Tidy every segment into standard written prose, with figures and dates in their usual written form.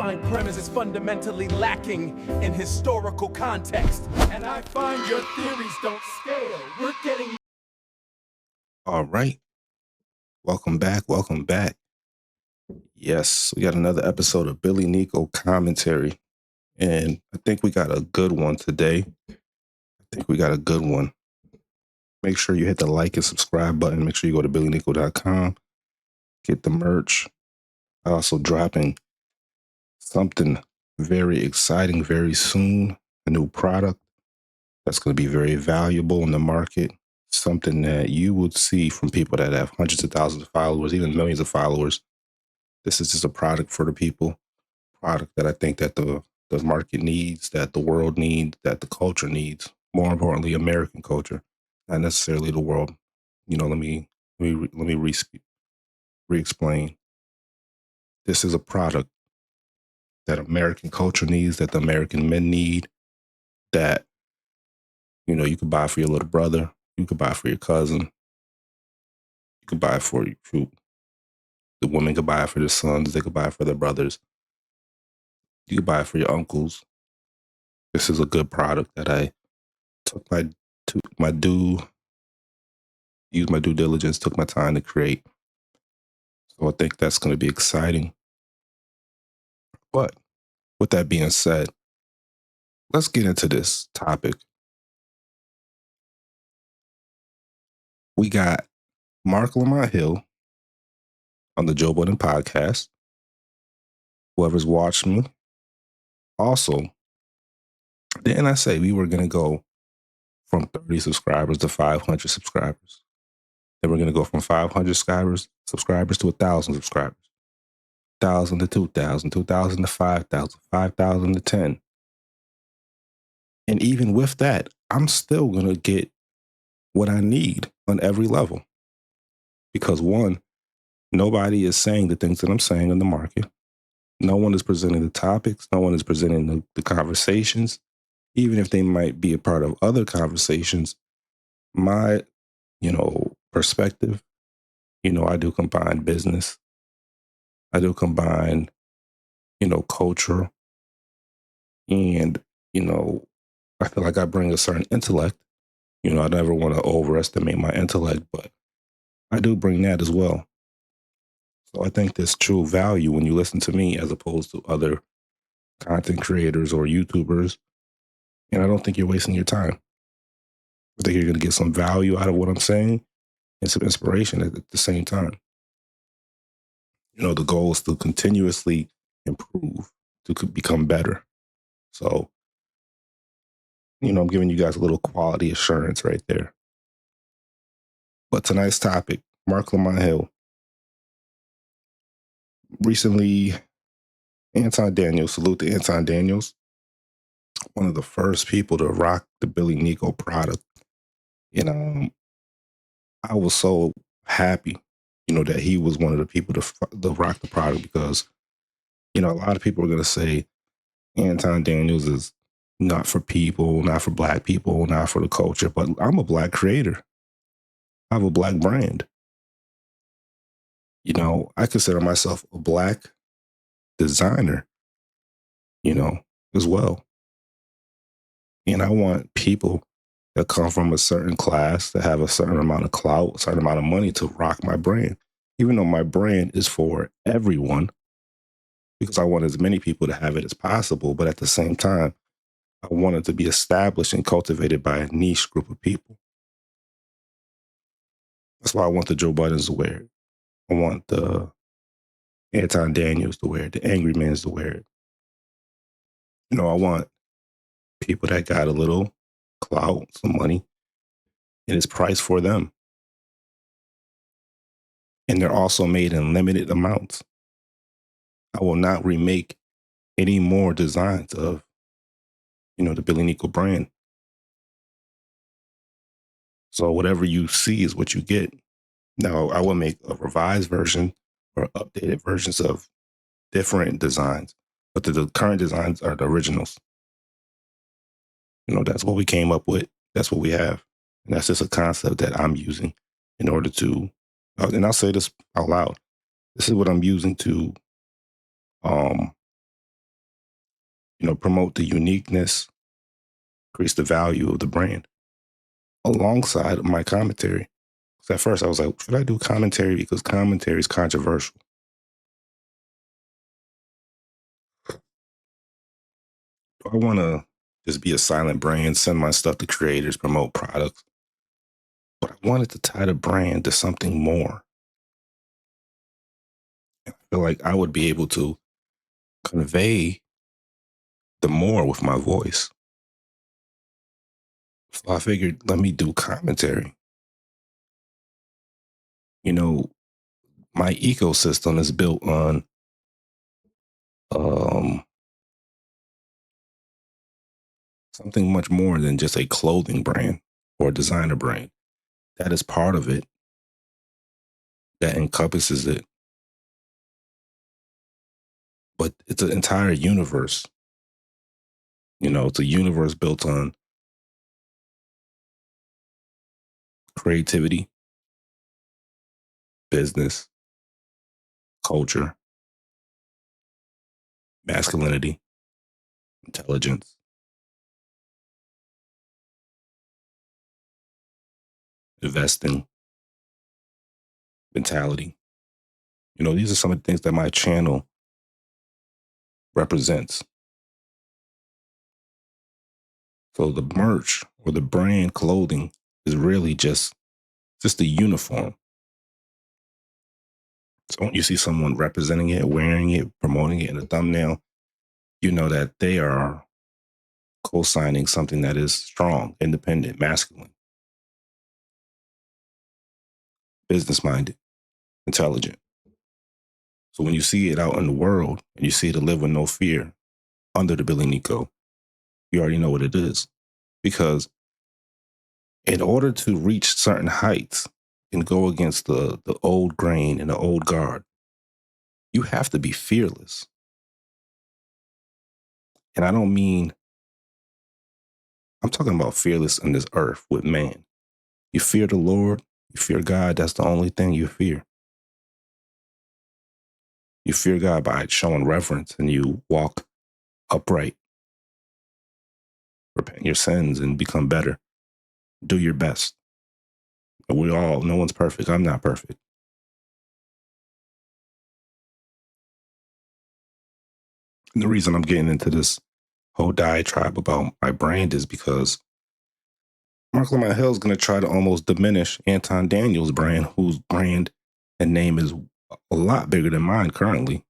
underlying premise is fundamentally lacking in historical context. And I find your theories don't scale. We're getting... All right. Welcome back. Welcome back. Yes, we got another episode of BILLINICO commentary. And I think we got a good one today. Make sure you hit the like and subscribe button. Make sure you go to BILLINICO.com. Get the merch. Also dropping something very exciting very soon. A new product that's going to be very valuable in the market. Something that you would see from people that have hundreds of thousands of followers, even millions of followers. This is just a product for the people, product that I think that the market needs, that the world needs, that the culture needs. More importantly, American culture, not necessarily the world. Let me re-explain. This is a product that American culture needs, that the American men need, that you could buy for your little brother, you could buy for your cousin, you could buy for the women could buy it for their sons, they could buy it for their brothers, you could buy it for your uncles. This is a good product that I used my due diligence, took my time to create. So I think that's going to be exciting. But with that being said, let's get into this topic. We got Marc Lamont Hill on the Joe Budden podcast. Whoever's watched me. Also, didn't I say we were going to go from 30 subscribers to 500 subscribers? Then we're going to go from 500 subscribers to 1,000 subscribers. 1,000 to 2,000, 2,000 to 5,000, 5,000 to 10. And even with that, I'm still going to get what I need on every level. Because one, nobody is saying the things that I'm saying in the market. No one is presenting the topics. No one is presenting the conversations. Even if they might be a part of other conversations, my, perspective, I do combine business. I do combine, culture. And, I feel like I bring a certain intellect. I never want to overestimate my intellect, but I do bring that as well. So I think there's true value when you listen to me as opposed to other content creators or YouTubers. And I don't think you're wasting your time. I think you're going to get some value out of what I'm saying and some inspiration at the same time. The goal is to continuously improve, to become better. So, I'm giving you guys a little quality assurance right there. But tonight's topic, Marc Lamont Hill. Recently, Anton Daniels, salute to Anton Daniels, one of the first people to rock the BILLINICO product. And I was so happy, that he was one of the people to rock the product because, a lot of people are going to say Anton Daniels is not for people, not for Black people, not for the culture, but I'm a Black creator. I have a Black brand. I consider myself a Black designer, as well. And I want people that come from a certain class, that have a certain amount of clout, a certain amount of money to rock my brand, even though my brand is for everyone, because I want as many people to have it as possible. But at the same time, I want it to be established and cultivated by a niche group of people. That's why I want the Joe Buddens to wear it. I want the Anton Daniels to wear it, the Angry Mans to wear it. I want people that got a little clout, some money, and it's priced for them. And they're also made in limited amounts. I will not remake any more designs of, the BILLINICO brand. So whatever you see is what you get. Now, I will make a revised version or updated versions of different designs, but the current designs are the originals. That's what we came up with. That's what we have. And that's just a concept that I'm using in order to, and I'll say this out loud. This is what I'm using to promote the uniqueness, increase the value of the brand alongside my commentary. So at first I was like, should I do commentary? Because commentary is controversial. I want to just be a silent brand, send my stuff to creators, promote products. But I wanted to tie the brand to something more. And I feel like I would be able to convey the more with my voice. So I figured, let me do commentary. My ecosystem is built on something much more than just a clothing brand or a designer brand. That is part of it. That encompasses it. But it's an entire universe. It's a universe built on creativity, business, culture, masculinity, intelligence, investing, mentality. These are some of the things that my channel represents. So the merch or the brand clothing is really just a uniform. So when you see someone representing it, wearing it, promoting it in a thumbnail, you know that they are co-signing something that is strong, independent, masculine, business-minded, intelligent. So when you see it out in the world and you see it to live with no fear under the BILLINICO, you already know what it is. Because in order to reach certain heights and go against the old grain and the old guard, you have to be fearless. And I don't mean, I'm talking about fearless in this earth with man. You fear the Lord, you fear God, that's the only thing you fear. You fear God by showing reverence and you walk upright, repent your sins and become better. Do your best. No one's perfect. I'm not perfect. And the reason I'm getting into this whole diatribe about my brand is because Marc Lamont Hill is going to try to almost diminish Anton Daniels' brand, whose brand and name is a lot bigger than mine currently.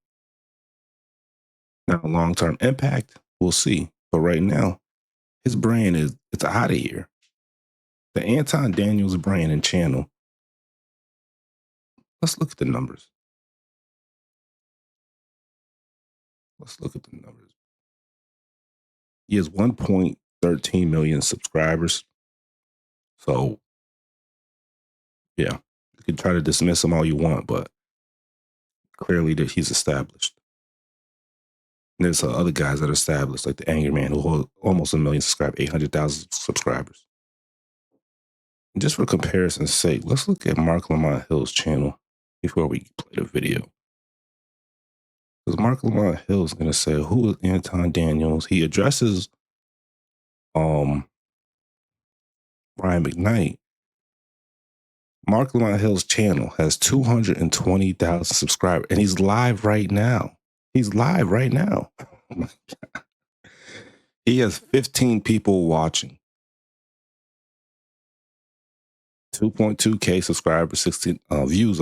Now, long-term impact, we'll see. But right now, his brand it's out of here. The Anton Daniels brand and channel, let's look at the numbers. Let's look at the numbers. He has 1.13 million subscribers. So, yeah, you can try to dismiss him all you want, but clearly that he's established. And there's other guys that are established, like the Angry Man, who hold almost 1 million subscribers, 800,000 subscribers. And just for comparison's sake, let's look at Marc Lamont Hill's channel before we play the video. Because Marc Lamont Hill is going to say, who is Anton Daniels? He addresses Brian McKnight. Marc Lamont Hill's channel has 220,000 subscribers, and he's live right now. He's live right now. Oh my God. He has 15 people watching. 2.2K subscribers, 16 views,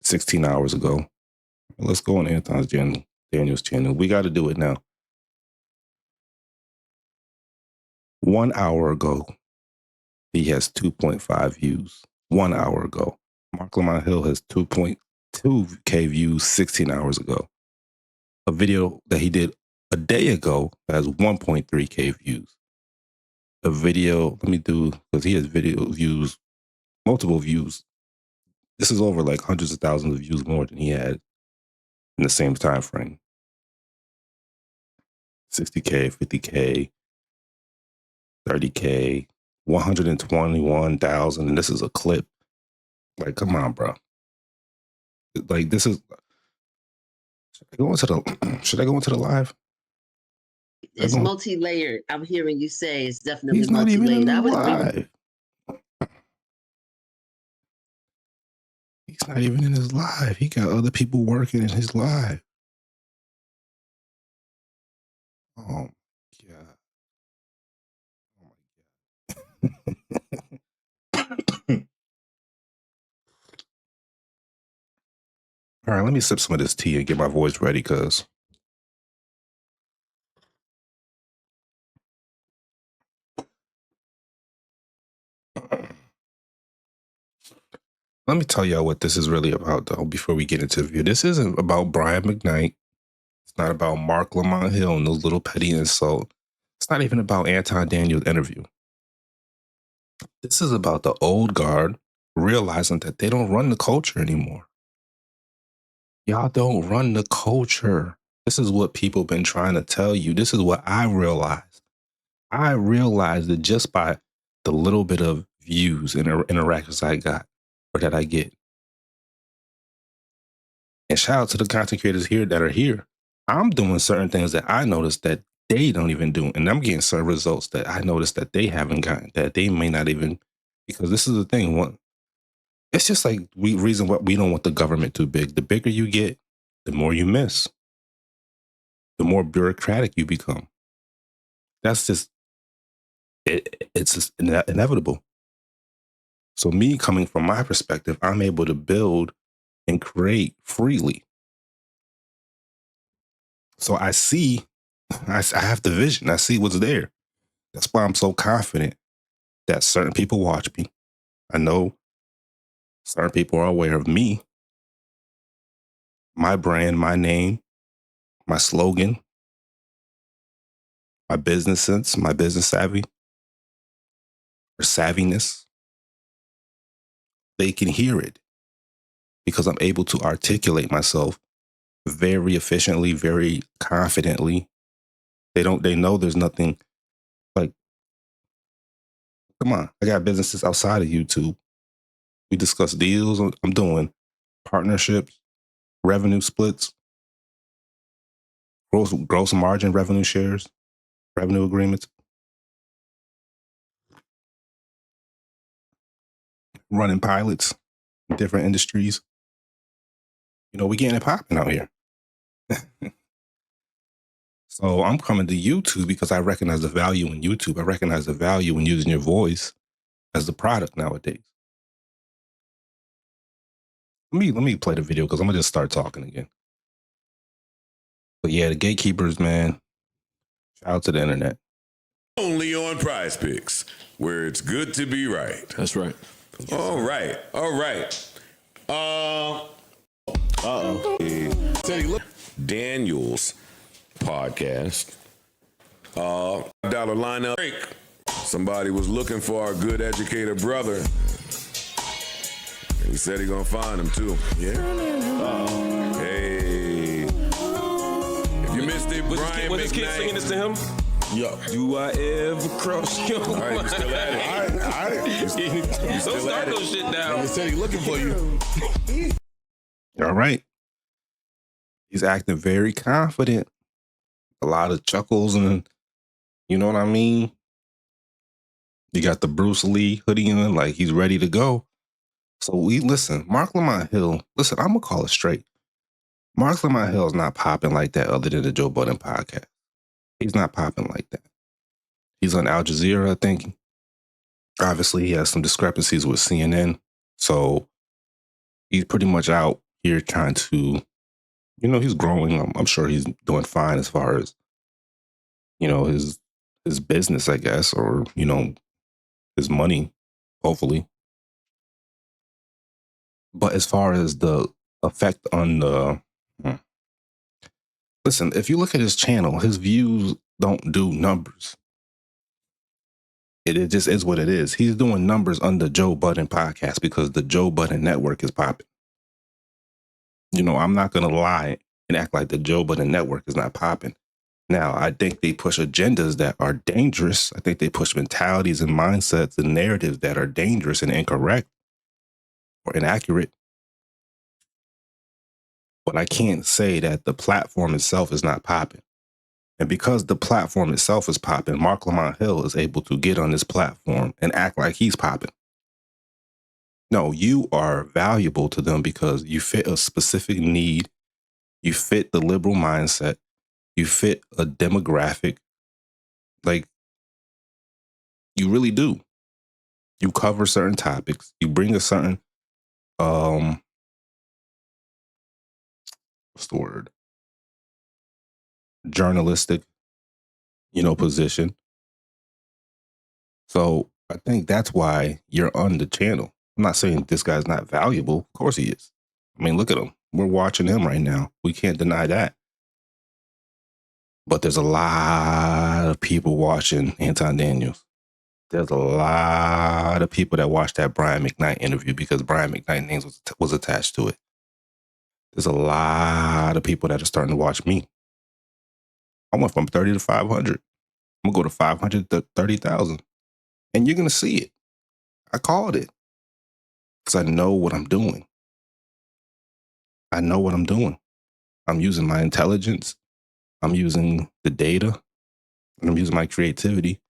16 hours ago. Let's go on Anton Daniels' channel. We got to do it now. 1 hour ago, he has 2.5 views. 1 hour ago. Marc Lamont Hill has 2.2K views 16 hours ago. A video that he did a day ago has 1.3K views. A video, because he has video views, multiple views. This is over like hundreds of thousands of views more than he had in the same time frame. 60K, 50K, 30K, 121,000, and this is a clip. Like, come on, bro. Like, this is. Should I go into the live? It's multi-layered. I'm hearing you say it's definitely He's not even in multi-layered. I the would agree with live. He's not even in his live. He got other people working in his live. Oh, yeah. Oh, my God. All right, let me sip some of this tea and get my voice ready, because let me tell y'all what this is really about, though, before we get into the video. This isn't about Brian McKnight. It's not about Marc Lamont Hill and those little petty insults. It's not even about Anton Daniels' interview. This is about the old guard realizing that they don't run the culture anymore. Y'all don't run the culture. This is what people been trying to tell you. This is what I realized. I realized that just by the little bit of views and interactions I got, or that I get. And shout out to the content creators here that are here. I'm doing certain things that I noticed that they don't even do. And I'm getting certain results that I noticed that they haven't gotten, that they may not even, because this is the thing. It's just like reason why we don't want the government too big. The bigger you get, the more you miss. The more bureaucratic you become. That's just, it's just inevitable. So me coming from my perspective, I'm able to build and create freely. So I see, I have the vision. I see what's there. That's why I'm so confident that certain people watch me. I know certain people are aware of me, my brand, my name, my slogan, my business sense, my business savvy, or savviness. They can hear it because I'm able to articulate myself very efficiently, very confidently. They know there's nothing like, come on, I got businesses outside of YouTube. We discuss deals. I'm doing partnerships, revenue splits, gross margin revenue shares, revenue agreements, running pilots in different industries. You know, we getting it popping out here. So I'm coming to YouTube because I recognize the value in YouTube. I recognize the value in using your voice as the product nowadays. Let me play the video because I'm gonna just start talking again. But yeah, the gatekeepers, man. Shout out to the internet. Only on Prize Picks, where it's good to be right. That's right. All right. Daniels podcast. Dollar lineup. Somebody was looking for our good educated brother. He said he gonna find him too. Yeah. Hey. If you missed it, Brian Was this kid McKnight. singing this to him? Yo. Do I ever cross your All right, you still at it. All right. You Don't still start at those it. shit down. He said he looking for you. All right. He's acting very confident. A lot of chuckles and, you know what I mean? You got the Bruce Lee hoodie on, like he's ready to go. So listen, Marc Lamont Hill, listen, I'm going to call it straight. Marc Lamont Hill is not popping like that other than the Joe Budden podcast. He's not popping like that. He's on Al Jazeera, I think. Obviously, he has some discrepancies with CNN. So he's pretty much out here trying to, you know, he's growing. I'm sure he's doing fine as far as, you know, his business, I guess, or, you know, his money, hopefully. But as far as the effect on the, listen, if you look at his channel, his views don't do numbers. It just is what it is. He's doing numbers on the Joe Budden podcast because the Joe Budden network is popping. You know, I'm not going to lie and act like the Joe Budden network is not popping. Now, I think they push agendas that are dangerous. I think they push mentalities and mindsets and narratives that are dangerous and incorrect or inaccurate. But I can't say that the platform itself is not popping. And because the platform itself is popping, Marc Lamont Hill is able to get on this platform and act like he's popping. No, you are valuable to them because you fit a specific need. You fit the liberal mindset. You fit a demographic. Like, you really do. You cover certain topics. You bring a certain, what's the word? Journalistic, position. So I think that's why you're on the channel. I'm not saying this guy's not valuable. Of course he is. I mean, look at him. We're watching him right now. We can't deny that. But there's a lot of people watching Anton Daniels. There's a lot of people that watched that Brian McKnight interview because Brian McKnight name was attached to it. There's a lot of people that are starting to watch me. I went from 30 to 500. I'm going to go to 500 to 30,000. And you're going to see it. I called it. Because I know what I'm doing. I know what I'm doing. I'm using my intelligence. I'm using the data. And I'm using my creativity.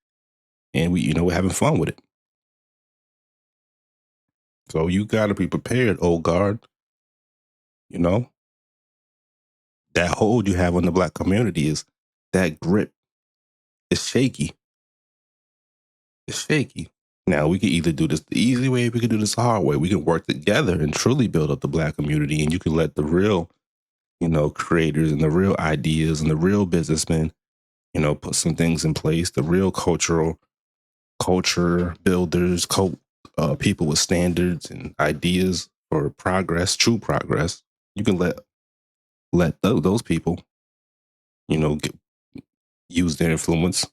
And we're having fun with it. So you got to be prepared, old guard. That hold you have on the Black community is that grip. It's shaky. It's shaky. Now, we can either do this the easy way, or we can do this the hard way. We can work together and truly build up the Black community, and you can let the real, creators and the real ideas and the real businessmen, put some things in place, the real culture builders, people with standards and ideas for progress, true progress. You can let those people, use their influence.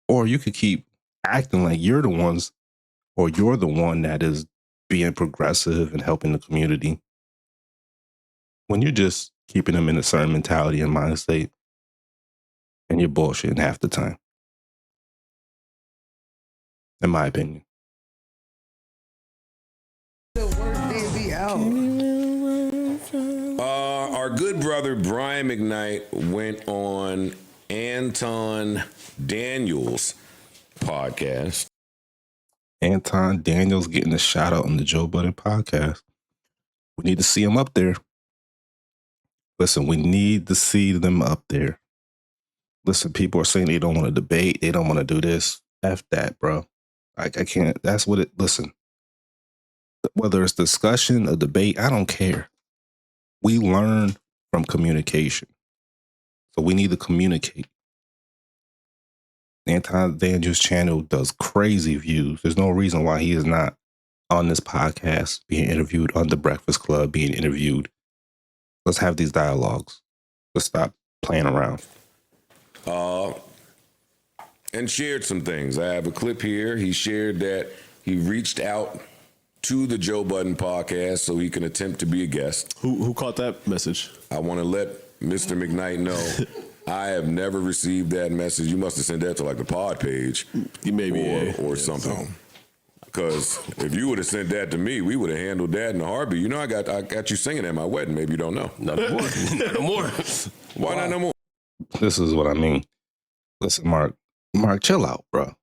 Or you could keep acting like you're the ones, or you're the one that is being progressive and helping the community, when you're just keeping them in a certain mentality and mind state, and you're bullshitting half the time. In my opinion. Our good brother Brian McKnight went on Anton Daniels' podcast. Anton Daniels getting a shout out on the Joe Budden podcast. We need to see him up there. Listen, we need to see them up there. Listen, people are saying they don't want to debate. They don't want to do this. F that, bro. I can't. That's what it, listen. Whether it's discussion or debate, I don't care. We learn from communication. So we need to communicate. Anton Daniels' channel does crazy views. There's no reason why he is not on this podcast, being interviewed on The Breakfast Club, being interviewed. Let's have these dialogues. Let's stop playing around. And shared some things. I have a clip here. He shared that he reached out to the Joe Budden podcast so he can attempt to be a guest. Who caught that message? I want to let Mr. McKnight know I have never received that message. You must have sent that to like the pod page or something. Because if you would have sent that to me, we would have handled that in a heartbeat. I got you singing at my wedding. Maybe you don't know. Not no more. Not no more. Why not no more? This is what I mean. Listen, Mark, chill out, bro.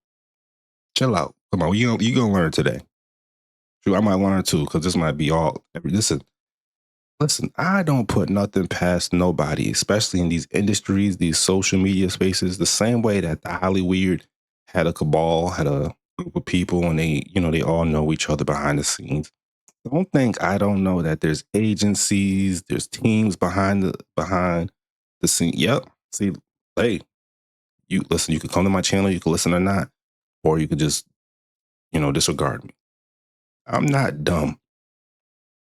Chill out. Come on, you gonna learn today. Shoot, I might learn too, because this might be all. Listen, I don't put nothing past nobody, especially in these industries, these social media spaces, the same way that the Hollyweird had a cabal, had a group of people, and they all know each other behind the scenes. Don't think I don't know that there's agencies, there's teams behind the scene. Yep. See, hey, you listen, you could come to my channel, you can listen or not, or you could just, disregard me. I'm not dumb.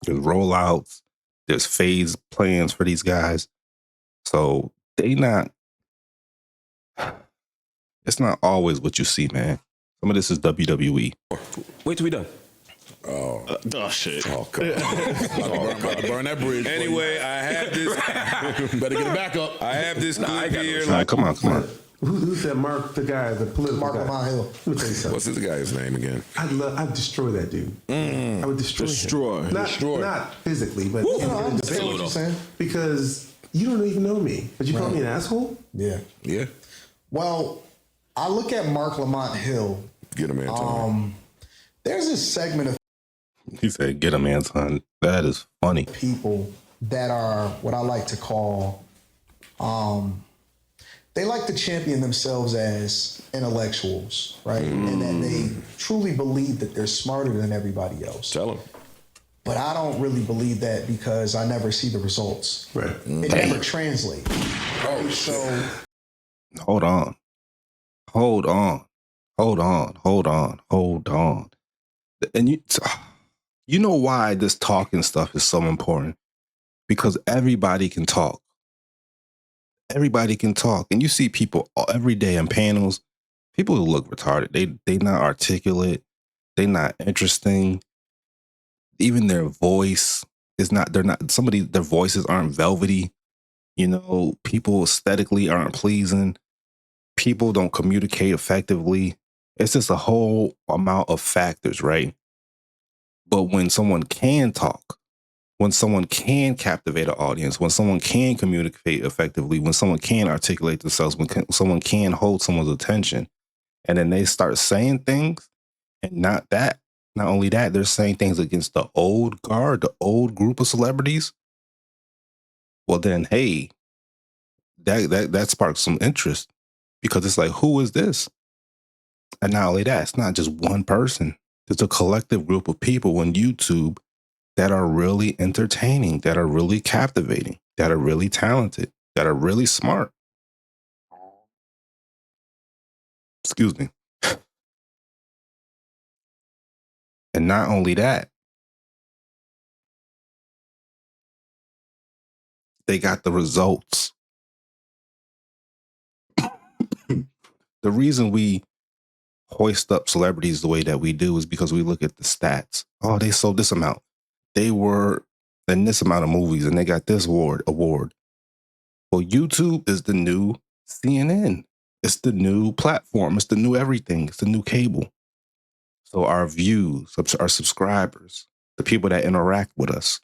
There's rollouts, there's phase plans for these guys. So it's not always what you see, man. Some of this is WWE. Wait till we done. Oh shit. Oh, God. Burn that bridge. Anyway, I have this. Better get it back up. I have this clip here. All right, come on. Who's that Mark, the guy, the political Marc guy? Lamont Hill. Let me tell you something. What's this guy's name again? I'd destroy that dude. I would destroy him. Not physically, but I understand what you're saying. because You don't even know me, but you call me an asshole? Yeah. Yeah. Well, I look at Marc Lamont Hill. Get him, Anton. There's a segment of He said, "Get him, Anton." That is funny. people that are what I like to call, they like to champion themselves as intellectuals, right? And that they truly believe that they're smarter than everybody else. Tell him. But I don't really believe that because I never see the results. Right. It never translates. Oh, So Hold on. And you know why this talking stuff is so important? Because everybody can talk. Everybody can talk. And you see people every day in panels, people who look retarded. They not articulate. They not interesting. Even their voice is not, their voices aren't velvety. You know, people aesthetically aren't pleasing. People don't communicate effectively. It's just a whole amount of factors, right? But when someone can talk, when someone can captivate an audience, when someone can communicate effectively, when someone can articulate themselves, when someone can hold someone's attention, and then they start saying things, and not only that, they're saying things against the old guard, the old group of celebrities. Well, then, hey, that sparks some interest, because it's like, who is this? And not only that, it's not just one person. There's a collective group of people on YouTube that are really entertaining, that are really captivating, that are really talented, that are really smart. Excuse me. And not only that, they got the results. The reason we hoist up celebrities the way that we do is because we look at the stats. Oh, they sold this amount. They were in this amount of movies and they got this award. Well, YouTube is the new CNN. It's the new platform. It's the new everything. It's the new cable. So our views, our subscribers, the people that interact with us,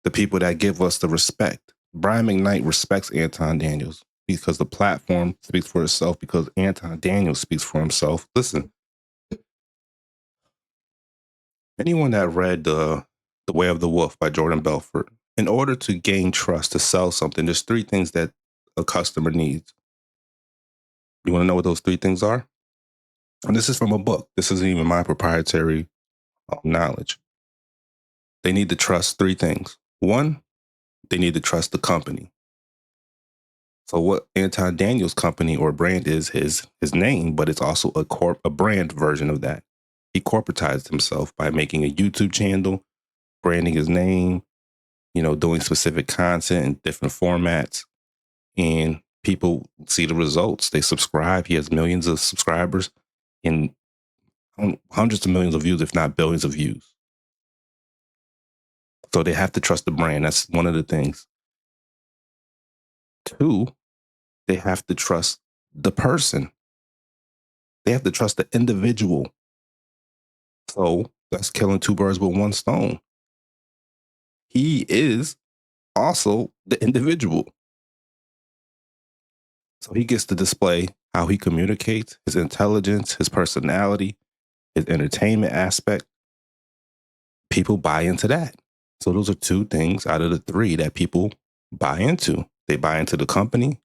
the people that give us the respect. Brian McKnight respects Anton Daniels because the platform speaks for itself, because Anton Daniels speaks for himself. Listen, anyone that read The Way of the Wolf by Jordan Belfort, in order to gain trust, to sell something, there's 3 things that a customer needs. You want to know what those 3 things are? And this is from a book. This isn't even my proprietary knowledge. They need to trust 3 things. 1, they need to trust the company. So what Anton Daniels' company or brand is his name, but it's also a brand version of that. He corporatized himself by making a YouTube channel, branding his name, doing specific content in different formats, and people see the results. They subscribe. He has millions of subscribers and hundreds of millions of views, if not billions of views. So they have to trust the brand. That's one of the things. 2, they have to trust the person. They have to trust the individual. So that's killing 2 birds with 1 stone. He is also the individual. So he gets to display how he communicates, his intelligence, his personality, his entertainment aspect. People buy into that. So those are 2 things out of the 3 that people buy into. They buy into the company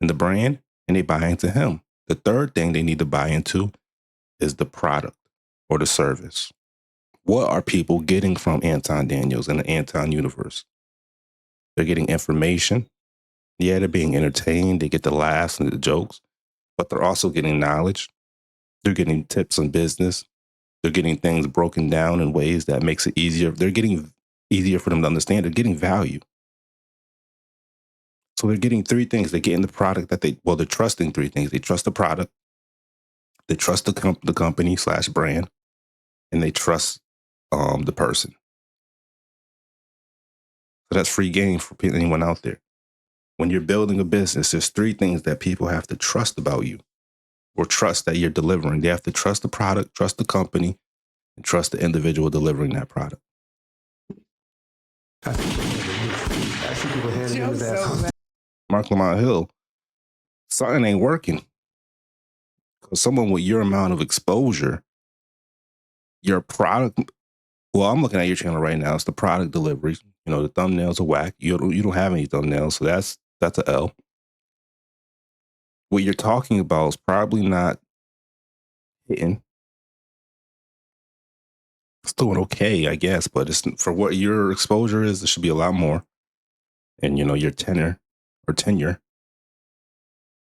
and the brand, and they buy into him. The 3rd thing they need to buy into is the product or the service. What are people getting from Anton Daniels and the Anton universe? They're getting information. Yeah, they're being entertained. They get the laughs and the jokes, but they're also getting knowledge. They're getting tips on business. They're getting things broken down in ways that makes it easier. They're getting easier for them to understand. They're getting value. So they're getting 3 things. They're getting the product that they're trusting 3 things. They trust the product. They trust the company / brand, and they trust the person. So that's free game for anyone out there. When you're building a business, there's 3 things that people have to trust about you, or trust that you're delivering. They have to trust the product, trust the company, and trust the individual delivering that product. I see people handing him his ass. Marc Lamont Hill, something ain't working. Because someone with your amount of exposure, your product, well, I'm looking at your channel right now. It's the product delivery. You know, the thumbnails are whack. You don't have any thumbnails, so that's a L. What you're talking about is probably not hitting. It's doing okay, I guess, but it's for what your exposure is, there should be a lot more. And you know, your tenure.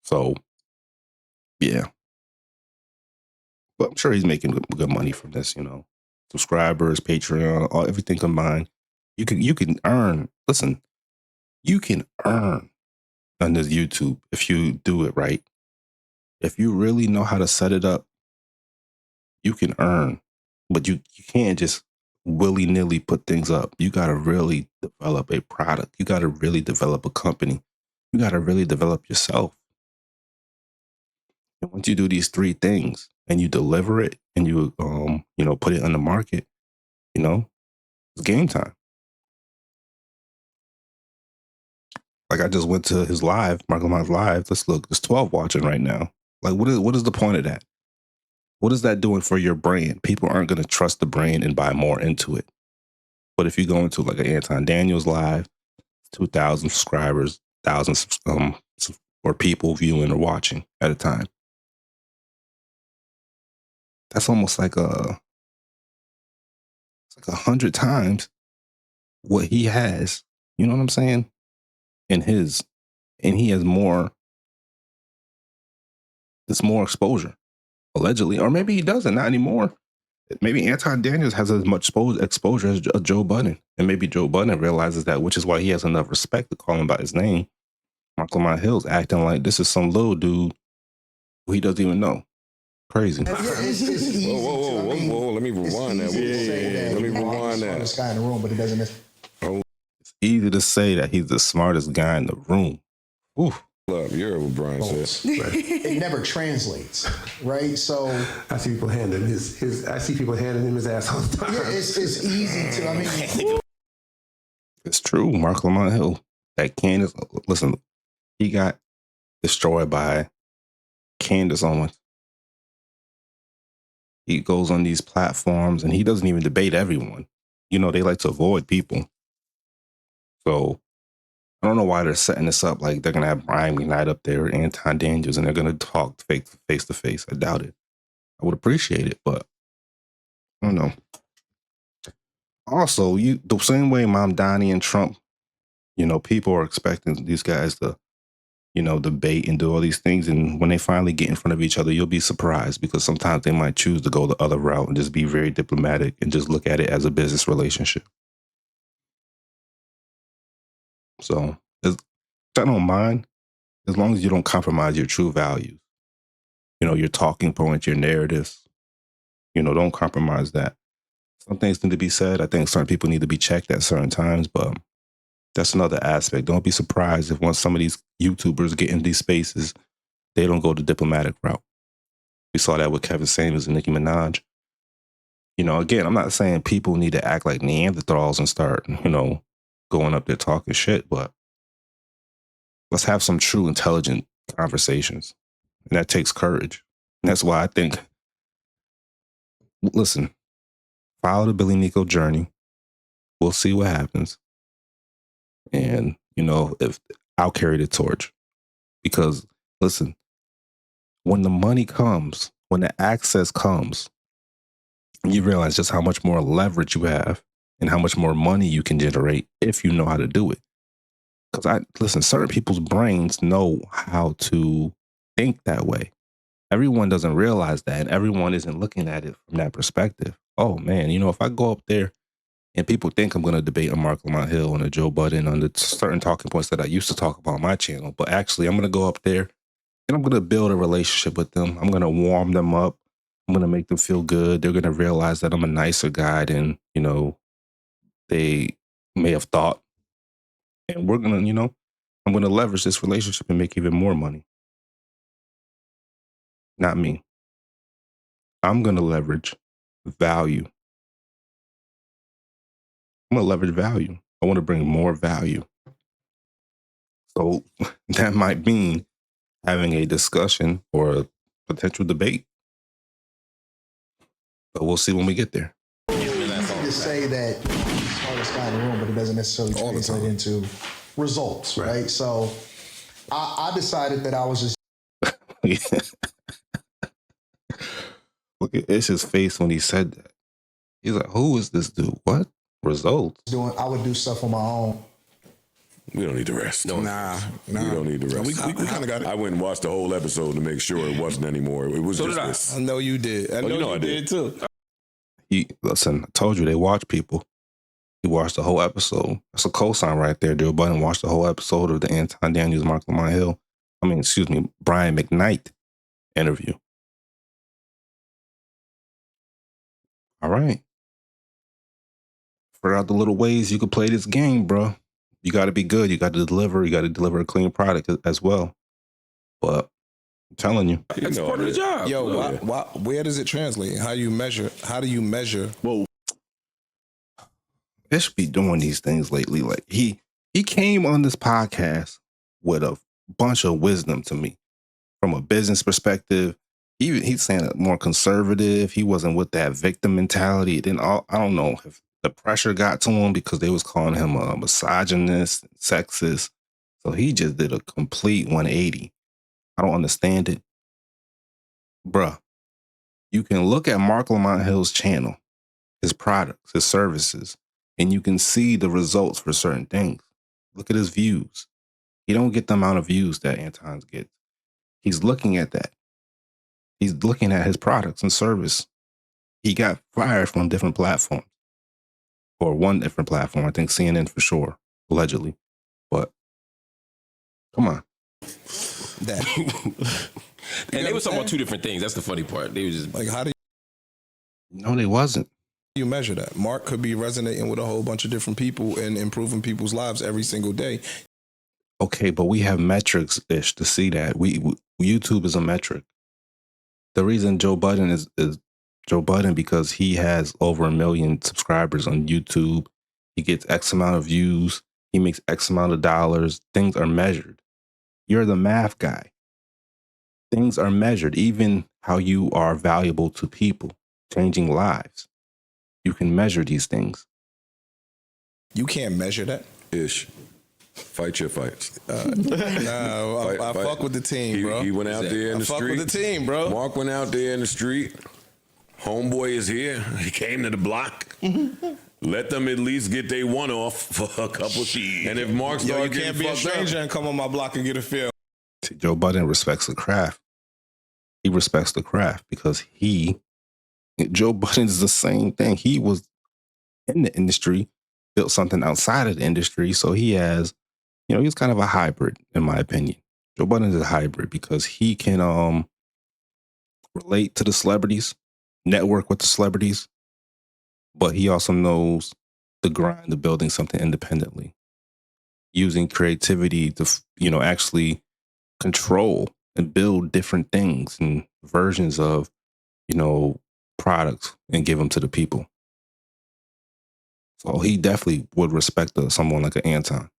So yeah. But I'm sure he's making good money from this, you know. Subscribers, Patreon, everything combined. You can earn, listen, you can earn on this YouTube if you do it right. If you really know how to set it up, you can earn. But you can't just willy-nilly put things up. You got to really develop a product. You got to really develop a company. You got to really develop yourself. And once you do these three things and you deliver it and you put it on the market, you know, it's game time. Like I just went to his live, Marc Lamont's live. Let's look, there's 12 watching right now. Like what is the point of that? What is that doing for your brand? People aren't going to trust the brand and buy more into it. But if you go into like an Anton Daniels live, 2,000 subscribers, thousands or people viewing or watching at a time. That's almost like 100 times what he has. You know what I'm saying? And he has more. There's more exposure, allegedly, or maybe he doesn't. Not anymore. Maybe Anton Daniels has as much exposure as Joe Budden, and maybe Joe Budden realizes that, which is why he has enough respect to call him by his name. Marc Lamont Hill's acting like this is some little dude who he doesn't even know. Crazy. Yeah, it's easy Whoa. Let me rewind that. Let me rewind that. Smartest guy in the room, but it doesn't. It's easy to say that he's the smartest guy in the room. Oof. You heard what Brian says. It never translates, right? So I see people handing his ass all the time. yeah, it's easy to. I mean, It's true. Marc Lamont Hill, that Candace. Listen, he got destroyed by Candace Owens. He goes on these platforms and he doesn't even debate everyone. You know, they like to avoid people. So I don't know why they're setting this up like they're going to have Brian McKnight up there, Anton Daniels, and they're going to talk face to face. I doubt it. I would appreciate it, but I don't know. Also, the same way Mom Donnie and Trump, you know, people are expecting these guys to, you know, debate and do all these things. And when they finally get in front of each other, you'll be surprised because sometimes they might choose to go the other route and just be very diplomatic and just look at it as a business relationship. So I don't mind as long as you don't compromise your true values. You know, your talking points, your narratives, you know, don't compromise that. Some things need to be said. I think certain people need to be checked at certain times, but that's another aspect. Don't be surprised if once some of these YouTubers get in these spaces, they don't go the diplomatic route. We saw that with Kevin Samuels and Nicki Minaj. You know, again, I'm not saying people need to act like Neanderthals and start, you know, going up there talking shit, but let's have some true intelligent conversations. And that takes courage. And that's why I think, listen, follow the BILLINICO journey. We'll see what happens. And, you know, if I'll carry the torch. Because, listen, when the money comes, when the access comes, you realize just how much more leverage you have and how much more money you can generate if you know how to do it. Because listen, certain people's brains know how to think that way. Everyone doesn't realize that, and everyone isn't looking at it from that perspective. Oh man, you know, if I go up there and people think I'm going to debate a Marc Lamont Hill and a Joe Budden on the certain talking points that I used to talk about on my channel, but actually I'm going to go up there and I'm going to build a relationship with them. I'm going to warm them up. I'm going to make them feel good. They're going to realize that I'm a nicer guy than, you know, they may have thought. And we're going to, you know, I'm going to leverage this relationship and make even more money. Not me. I'm going to leverage value. I'm going to leverage value. I want to bring more value. So that might mean having a discussion or a potential debate. But we'll see when we get there. Easy to say that he's the smartest guy in the room, but it doesn't necessarily translate into results, right? So I decided that I was just Look at Ish's face when he said that. He's like, who is this dude? What? Results? I would do stuff on my own. We don't need to rest. Nah. We don't need to rest. We kind of got it. I went and watched the whole episode to make sure it wasn't anymore. It was So just did I. this. I know you did. I know I you did too. Listen, I told you they watch people. He watched the whole episode. That's a cosign right there. Joe Budden watched the whole episode of the Anton Daniels, Marc Lamont Hill. Brian McKnight interview. All right. Figure out the little ways you could play this game, bro. You got to be good. You got to deliver. You got to deliver a clean product as well. But I'm telling you. That's part of the job. Yo, where does it translate? How do you measure? Whoa. Ish be doing these things lately. Like he came on this podcast with a bunch of wisdom to me from a business perspective. He's saying it more conservative. He wasn't with that victim mentality. I don't know if the pressure got to him because they was calling him a misogynist, sexist. So he just did a complete 180. I don't understand it. Bruh, you can look at Marc Lamont Hill's channel, his products, his services, and you can see the results for certain things. Look at his views. He don't get the amount of views that Anton's gets. He's looking at that. He's looking at his products and service. He got fired from different platforms. Or one different platform. I think CNN for sure, allegedly. But come on. And they were talking about two different things. That's the funny part. They were just Like, how do No, they wasn't. you measure that? Mark could be resonating with a whole bunch of different people and improving people's lives every single day. Okay, but we have metrics-ish to see that. YouTube is a metric. The reason Joe Budden is Joe Budden because he has over 1 million subscribers on YouTube. He gets X amount of views. He makes X amount of dollars. Things are measured. You're the math guy. Things are measured, even how you are valuable to people, changing lives. You can measure these things. You can't measure that. Ish. Fight your fights. No, I Fight. fuck with the team, bro. He went out there in the I fuck street. with the team, bro. Mark went out there in the street. Homeboy is here. He came to the block. Let them at least get their one off for a couple. And if Mark Yo, started you can't be a stranger and come on my block and get a feel. See, Joe Budden respects the craft. He respects the craft because Joe Budden is the same thing. He was in the industry, built something outside of the industry. So he has, he's kind of a hybrid, in my opinion. Joe Budden is a hybrid because he can relate to the celebrities, network with the celebrities, but he also knows the grind of building something independently, using creativity to, actually control and build different things and versions of, products and give them to the people. So he definitely would respect someone like an Anton.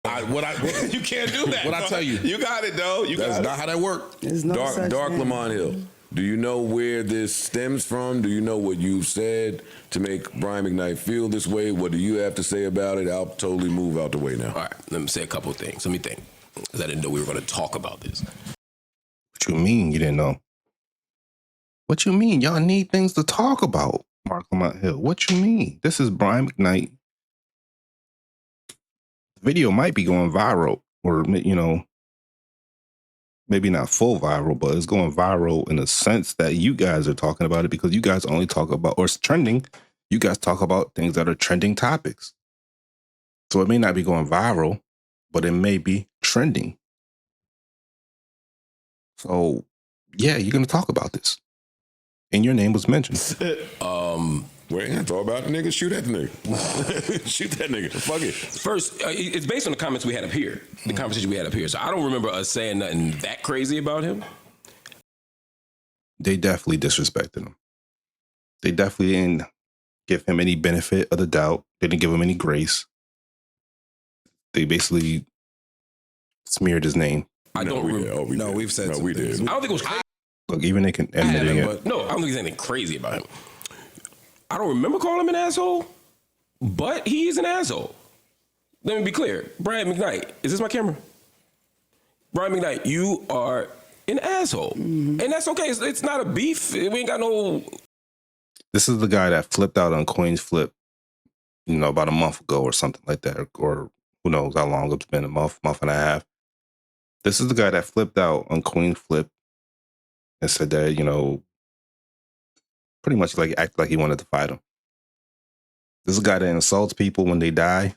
You can't do that. What I tell you? You got it, though. That's not how that works. Dark Lamont Hill. Do you know where this stems from? Do you know what you've said to make Brian McKnight feel this way? What do you have to say about it? I'll totally move out the way now. all right. Let me say a couple of things. Let me think, because I didn't know we were going to talk about this. What you mean you didn't know? What you mean? Y'all need things to talk about, Marc Lamont Hill. What you mean? This is Brian McKnight. The video might be going viral, or, maybe not full viral, but it's going viral in a sense that you guys are talking about it because you guys only talk about, or it's trending. You guys talk about things that are trending topics. So it may not be going viral, but it may be trending. So yeah, you're going to talk about this. And your name was mentioned. Wait, I thought about the nigga. Shoot at the nigga. Shoot that nigga. Fuck it. First, it's based on the comments we had up here, the conversation we had up here. So I don't remember us saying nothing that crazy about him. They definitely disrespected him. They definitely didn't give him any benefit of the doubt. They didn't give him any grace. They basically smeared his name. I don't remember. We've said we did. I don't think it was crazy. Look, even they can admitting it. But no, I don't think there's anything crazy about him. I don't remember calling him an asshole, but he is an asshole. Let me be clear. Brian McKnight, is this my camera? Brian McKnight, you are an asshole. And that's okay. It's not a beef. We ain't got no... This is the guy that flipped out on Queen's Flip, about a month ago or something like that, or who knows how long it's been, a month and a half. This is the guy that flipped out on Queen's Flip and said that, pretty much like act like he wanted to fight him. This is a guy that insults people when they die.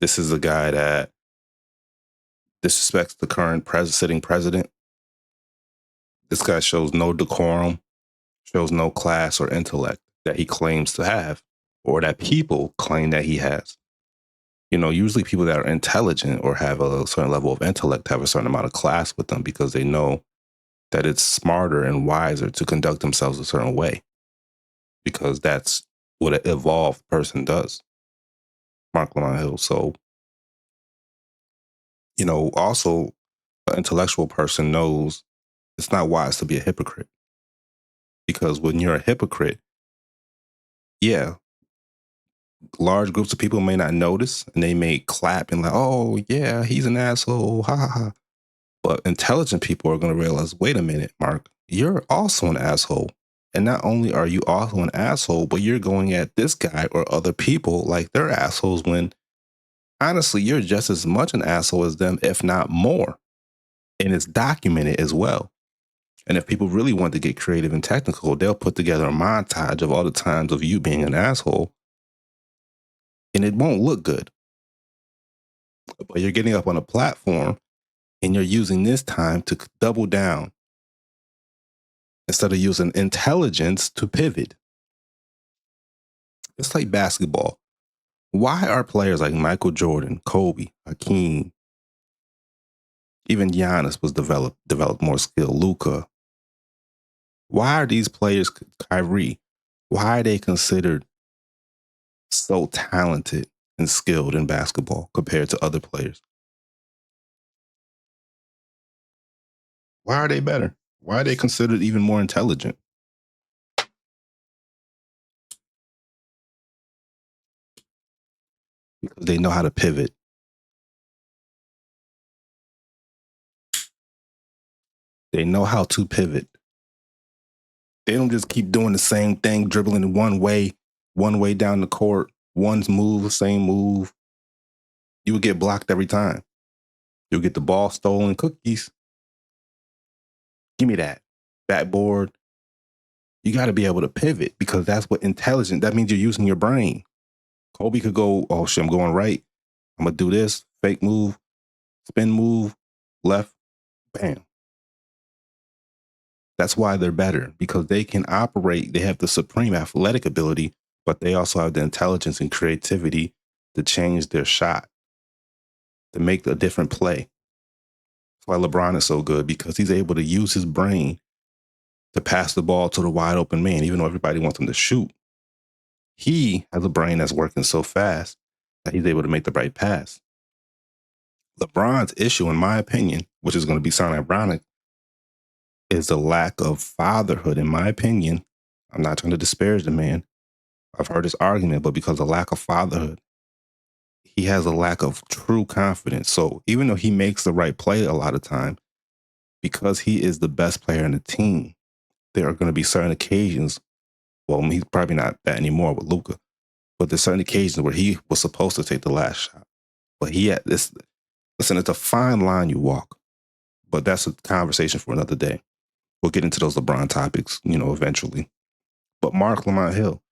This is a guy that disrespects the current sitting president. This guy shows no decorum, shows no class or intellect that he claims to have, or that people claim that he has. Usually people that are intelligent or have a certain level of intellect have a certain amount of class with them because they know that it's smarter and wiser to conduct themselves a certain way, because that's what an evolved person does. Marc Lamont Hill. So, also an intellectual person knows it's not wise to be a hypocrite, because when you're a hypocrite, yeah, large groups of people may not notice and they may clap and like, oh yeah, he's an asshole, ha ha ha. But intelligent people are going to realize, wait a minute, Mark, you're also an asshole. And not only are you also an asshole, but you're going at this guy or other people like they're assholes when honestly, you're just as much an asshole as them, if not more. And it's documented as well. And if people really want to get creative and technical, they'll put together a montage of all the times of you being an asshole. And it won't look good. But you're getting up on a platform and you're using this time to double down instead of using intelligence to pivot. It's like basketball. Why are players like Michael Jordan, Kobe, Hakeem, even Giannis was developed more skill, Luka? Why are these players, Kyrie, why are they considered so talented and skilled in basketball compared to other players? Why are they better? Why are they considered even more intelligent? Because they know how to pivot. They know how to pivot. They don't just keep doing the same thing, dribbling one way down the court, one's move, same move. You would get blocked every time. You'll get the ball stolen, cookies. Give me that. Backboard. You got to be able to pivot, because that's what intelligent, that means you're using your brain. Kobe could go, oh shit, I'm going right. I'm going to do this, fake move, spin move, left, bam. That's why they're better, because they can operate. They have the supreme athletic ability, but they also have the intelligence and creativity to change their shot, to make a different play. That's why LeBron is so good, because he's able to use his brain to pass the ball to the wide open man, even though everybody wants him to shoot. He has a brain that's working so fast that he's able to make the right pass. LeBron's issue, in my opinion, which is going to be sound ironic, is the lack of fatherhood, in my opinion. I'm not trying to disparage the man. I've heard his argument, but because of lack of fatherhood, he has a lack of true confidence. So even though he makes the right play a lot of time, because he is the best player in the team, there are going to be certain occasions, well, he's probably not that anymore with Luka, but there's certain occasions where he was supposed to take the last shot. But he had this, listen, it's a fine line you walk, but that's a conversation for another day. We'll get into those LeBron topics, eventually. But Marc Lamont Hill,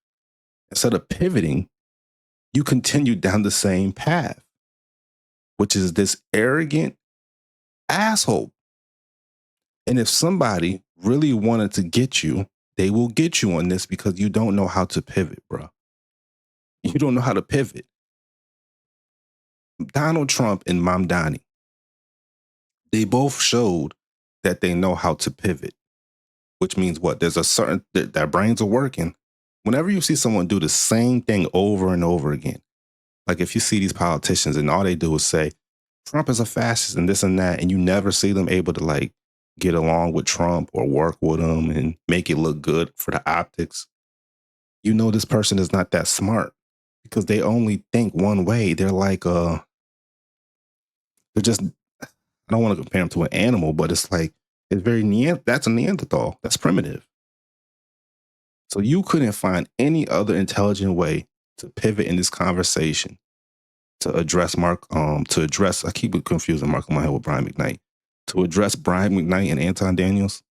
instead of pivoting, you continue down the same path, which is this arrogant asshole. And if somebody really wanted to get you, they will get you on this, because you don't know how to pivot, bro. You don't know how to pivot. Donald Trump and Mamdani, they both showed that they know how to pivot, which means what? There's a certain, their brains are working. Whenever you see someone do the same thing over and over again, Like if you see these politicians and all they do is say, Trump is a fascist and this and that, and you never see them able to like get along with Trump or work with him and make it look good for the optics, you know this person is not that smart because they only think one way. They're like, they're just, I don't want to compare them to an animal, but it's like, it's very, that's a Neanderthal. That's primitive. So you couldn't find any other intelligent way to pivot in this conversation to address I keep confusing Marc Lamont Hill with Brian McKnight, to address Brian McKnight and Anton Daniels.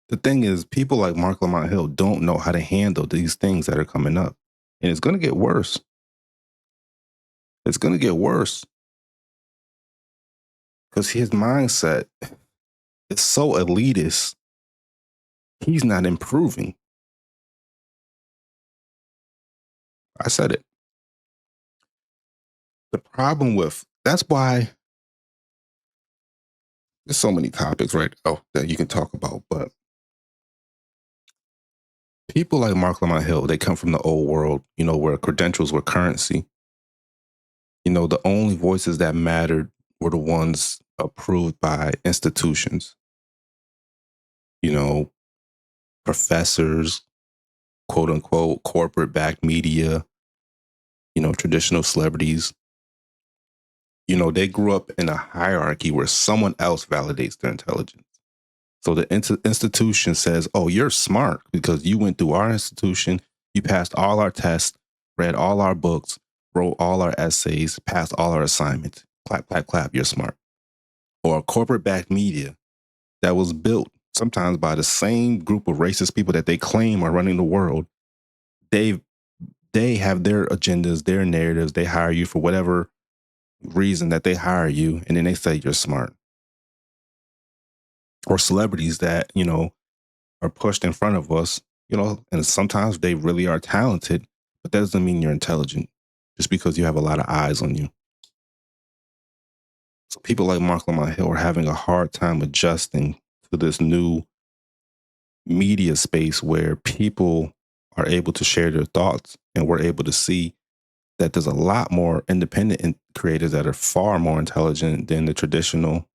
The thing is, people like Marc Lamont Hill don't know how to handle these things that are coming up. And it's going to get worse. It's going to get worse. Because his mindset is so elitist, he's not improving. I said it. The problem with, that's why there's so many topics right now that you can talk about, but people like Marc Lamont Hill, they come from the old world, you know, where credentials were currency. You know, the only voices that mattered were the ones approved by institutions. You know, professors, quote unquote, corporate backed media, you know, traditional celebrities. You know, they grew up in a hierarchy where someone else validates their intelligence. So the institution says, oh, you're smart because you went through our institution, you passed all our tests, read all our books, wrote all our essays, passed all our assignments. Clap, clap, clap, you're smart. Or a corporate-backed media that was built sometimes by the same group of racist people that they claim are running the world. They have their agendas, their narratives. They hire you for whatever reason that they hire you, and then they say you're smart. Or celebrities that, you know, are pushed in front of us, you know, and sometimes they really are talented, but that doesn't mean you're intelligent just because you have a lot of eyes on you. So people like Marc Lamont Hill are having a hard time adjusting to this new media space where people are able to share their thoughts, and we're able to see that there's a lot more independent creators that are far more intelligent than the traditional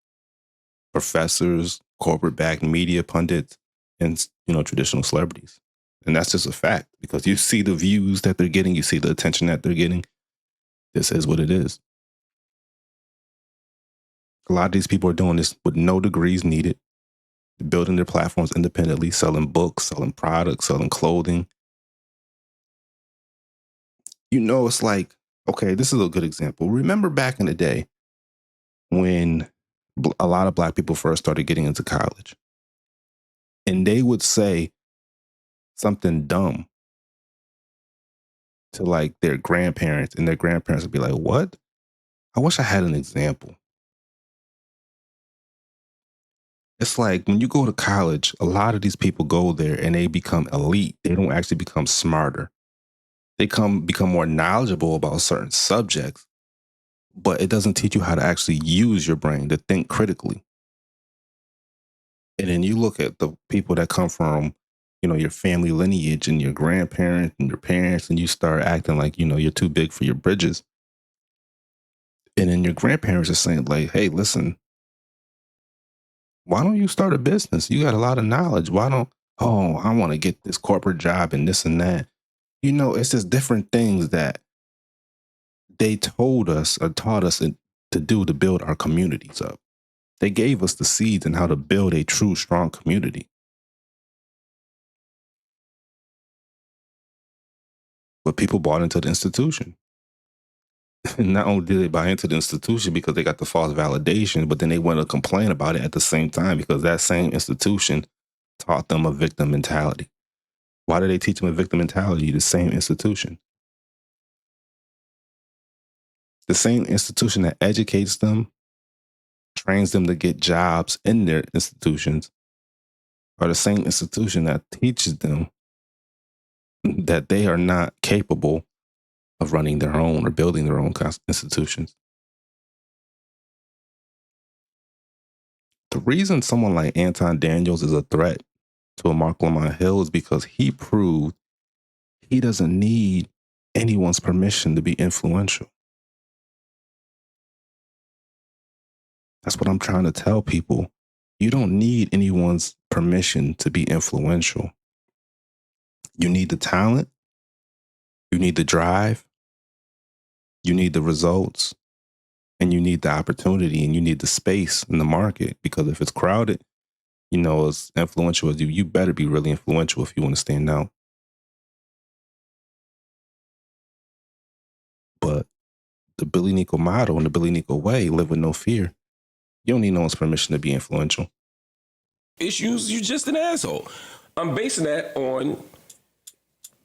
professors, corporate-backed media pundits, and, you know, traditional celebrities. And that's just a fact because you see the views that they're getting, you see the attention that they're getting. This is what it is. A lot of these people are doing this with no degrees needed, building their platforms independently, selling books, selling products, selling clothing. You know, it's like, okay, this is a good example. Remember back in the day when a lot of Black people first started getting into college, and they would say something dumb to like their grandparents, and their grandparents would be like, what? I wish I had an example. It's like when you go to college, a lot of these people go there and they become elite. They don't actually become smarter. They become more knowledgeable about certain subjects, but it doesn't teach you how to actually use your brain to think critically. And then you look at the people that come from, you know, your family lineage and your grandparents and your parents, and you start acting like, you know, you're too big for your britches. And then your grandparents are saying like, hey, listen, why don't you start a business? You got a lot of knowledge. Why don't, oh, I want to get this corporate job and this and that. You know, it's just different things that they told us or taught us to do to build our communities up. They gave us the seeds and how to build a true, strong community. But people bought into the institution. And not only did they buy into the institution because they got the false validation, but then they want to complain about it at the same time because that same institution taught them a victim mentality. Why did they teach them a victim mentality? The same institution. The same institution that educates them, trains them to get jobs in their institutions, are the same institution that teaches them that they are not capable of running their own or building their own institutions. The reason someone like Anton Daniels is a threat to a Marc Lamont Hill is because he proved he doesn't need anyone's permission to be influential. That's what I'm trying to tell people. You don't need anyone's permission to be influential. You need the talent. You need the drive. You need the results. And you need the opportunity, and you need the space in the market, because if it's crowded, you know, as influential as you better be really influential if you want to stand out. But the BILLINICO motto and the BILLINICO way, live with no fear. You don't need no one's permission to be influential. Issues, you're just an asshole. I'm basing that on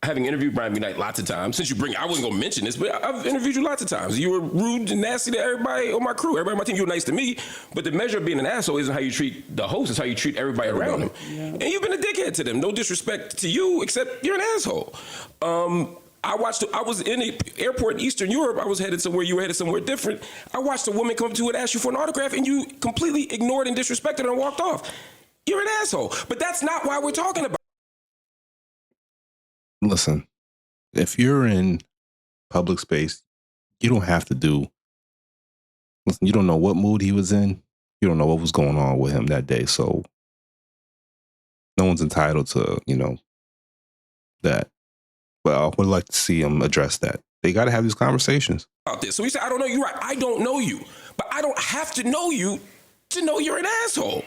having interviewed Brian McKnight lots of times. Since you bring, I wasn't gonna mention this, but I've interviewed you lots of times. You were rude and nasty to everybody on my crew. Everybody on my team, you were nice to me. But the measure of being an asshole isn't how you treat the host, it's how you treat everybody around him. Yeah. And you've been a dickhead to them. No disrespect to you, except you're an asshole. I was in the airport in Eastern Europe. I was headed somewhere, you were headed somewhere different. I watched a woman come up to you and ask you for an autograph, and you completely ignored and disrespected her and walked off. You're an asshole. But that's not why we're talking about. Listen, if you're in public space, you don't have to do. Listen, you don't know what mood he was in. You don't know what was going on with him that day. So no one's entitled to, you know, that. But I would like to see him address that. They got to have these conversations. About this. So he said, I don't know you, right? I don't know you. But I don't have to know you to know you're an asshole.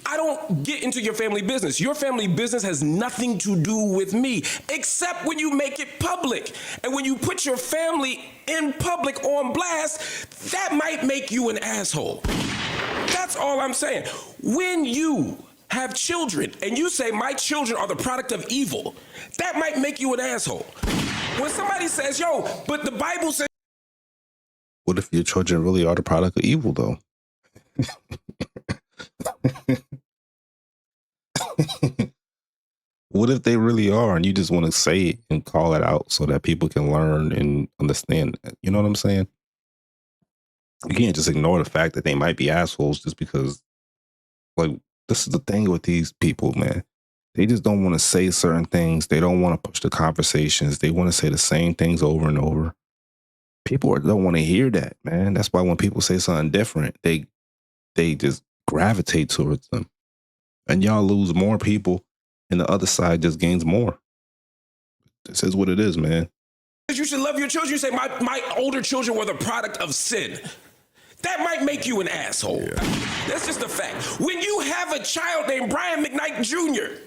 I don't get into your family business. Your family business has nothing to do with me, except when you make it public. And when you put your family in public on blast, that might make you an asshole. That's all I'm saying. When you have children and you say my children are the product of evil, that might make you an asshole. When somebody says, yo, but the Bible says. What if your children really are the product of evil, though? What if they really are and you just want to say it and call it out so that people can learn and understand? You know what I'm saying? You can't just ignore the fact that they might be assholes just because, like, this is the thing with these people, man. They just don't want to say certain things. They don't want to push the conversations. They want to say the same things over and over. People don't want to hear that, man. That's why when people say something different, they just gravitate towards them. And y'all lose more people, and the other side just gains more. This is what it is, man. You should love your children. You say, my older children were the product of sin. That might make you an asshole. Yeah. That's just a fact. When you have a child named Brian McKnight Jr.,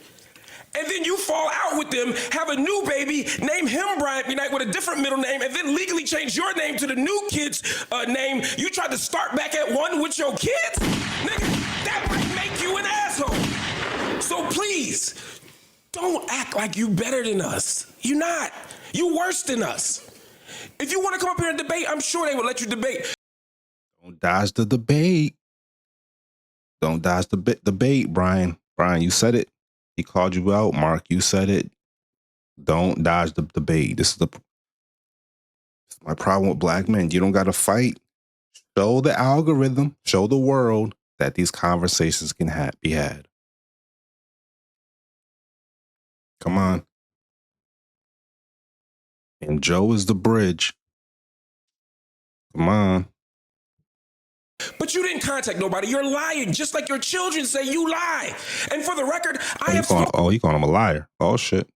and then you fall out with them, have a new baby, name him Brian McKnight with a different middle name, and then legally change your name to the new kid's name, you tried to start back at one with your kids? Nigga, that might make you an asshole. So please, don't act like you better than us. You're not. You're worse than us. If you want to come up here and debate, I'm sure they would let you debate. Don't dodge the debate. Don't dodge the debate, Brian. Brian, you said it. He called you out. Mark, you said it. Don't dodge the debate. This is my problem with black men. You don't got to fight. Show the algorithm, show the world that these conversations can be had. Come on. And Joe is the bridge. Come on. But you didn't contact nobody. You're lying, just like your children say you lie. And for the record, you calling him a liar. Oh, shit.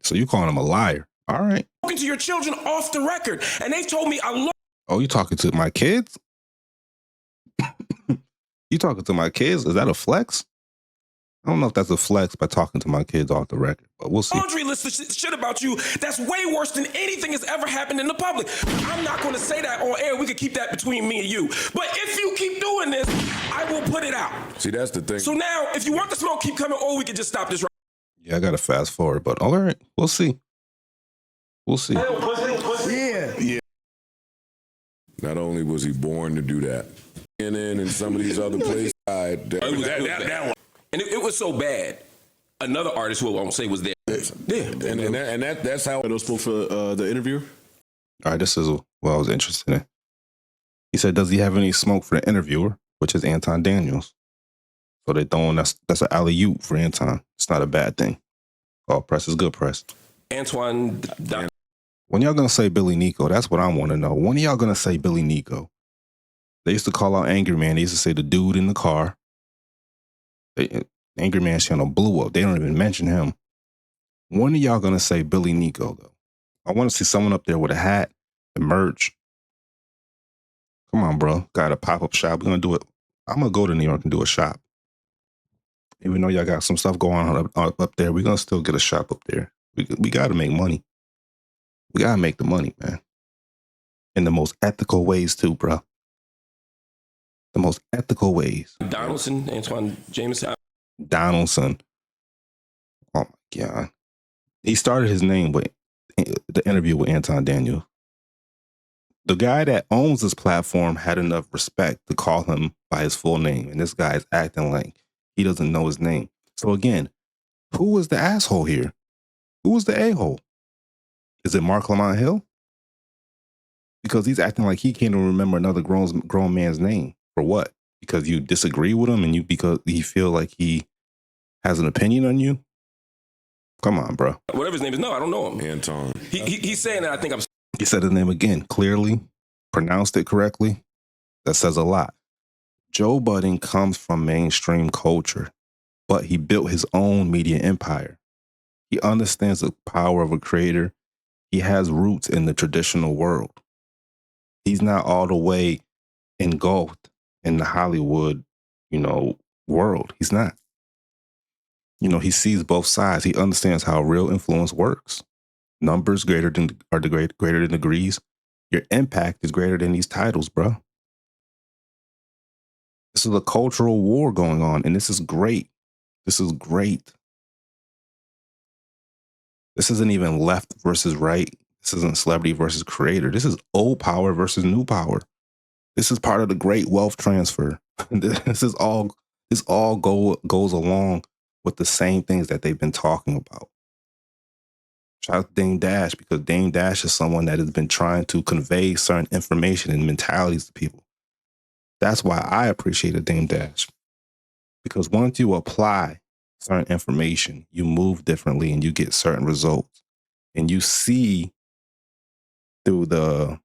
So you calling him a liar. All right. Talking to your children off the record, and they've told me a lot. Oh, you talking to my kids? You talking to my kids? Is that a flex? I don't know if that's a flex by talking to my kids off the record, but we'll see. Laundry list of shit about you that's way worse than anything that's ever happened in the public. I'm not going to say that on air. We could keep that between me and you. But if you keep doing this, I will put it out. See, that's the thing. So now, if you want the smoke, keep coming, or we can just stop this right. Yeah, I got to fast forward, but all right, we'll see. We'll see. Yeah. Not only was he born to do that, and some of these other places, that one. And it was so bad. Another artist who I won't say was there. Yeah, and that's how. I spoke for the interview. All right, this is what I was interested in. He said, "Does he have any smoke for the interviewer?" Which is Anton Daniels. So they throwing that's an alley-oop for Anton. It's not a bad thing. All press is good press. Antoine. When y'all gonna say BILLINICO? That's what I want to know. When are y'all gonna say BILLINICO? They used to call out Angry Man. They used to say the dude in the car. Angry Man channel blew up. They don't even mention him. When are y'all gonna say BILLINICO though? I want to see someone up there with a hat and merch. Come on, bro. Got a pop-up shop. We're gonna do it. I'm gonna go to New York and do a shop. Even though y'all got some stuff going on up there, we're gonna still get a shop up there. We gotta make money. We gotta make the money, man. In the most ethical ways too, bro. The most ethical ways. Donaldson, Antoine Jameson. Donaldson. Oh my God. He started his name with the interview with Anton Daniels. The guy that owns this platform had enough respect to call him by his full name. And this guy is acting like he doesn't know his name. So again, who was the asshole here? Who was the a-hole? Is it Marc Lamont Hill? Because he's acting like he can't even remember another grown man's name. For what? Because you disagree with him and because he feel like he has an opinion on you? Come on, bro. Whatever his name is. No, I don't know him. Anton. He's saying that I think I'm... He said his name again, clearly, pronounced it correctly. That says a lot. Joe Budden comes from mainstream culture, but he built his own media empire. He understands the power of a creator. He has roots in the traditional world. He's not all the way engulfed in the Hollywood, world. He's not. He sees both sides. He understands how real influence works. Numbers greater than degrees. Your impact is greater than these titles, bro. This is a cultural war going on, and this is great. This is great. This isn't even left versus right. This isn't celebrity versus creator. This is old power versus new power. This is part of the great wealth transfer. This all goes along with the same things that they've been talking about. Shout out to Dame Dash, because Dame Dash is someone that has been trying to convey certain information and mentalities to people. That's why I appreciated Dame Dash. Because once you apply certain information, you move differently and you get certain results. And you see through the